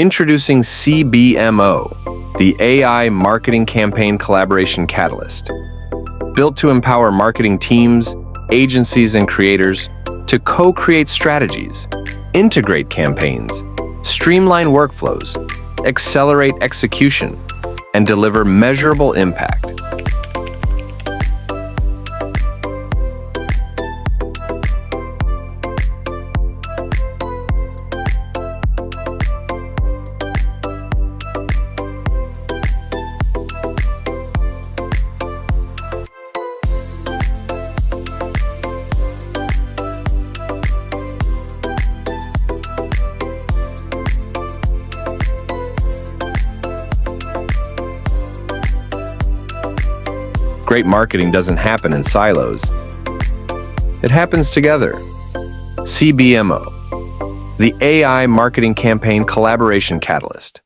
Introducing Cbmo, the AI Marketing Campaign Collaboration Catalyst. Built to empower marketing teams, agencies, and creators to co-create strategies, integrate campaigns, streamline workflows, accelerate execution, and deliver measurable impact. Great marketing doesn't happen in silos. It happens together. Cbmo, the AI Marketing Campaign Collaboration Catalyst.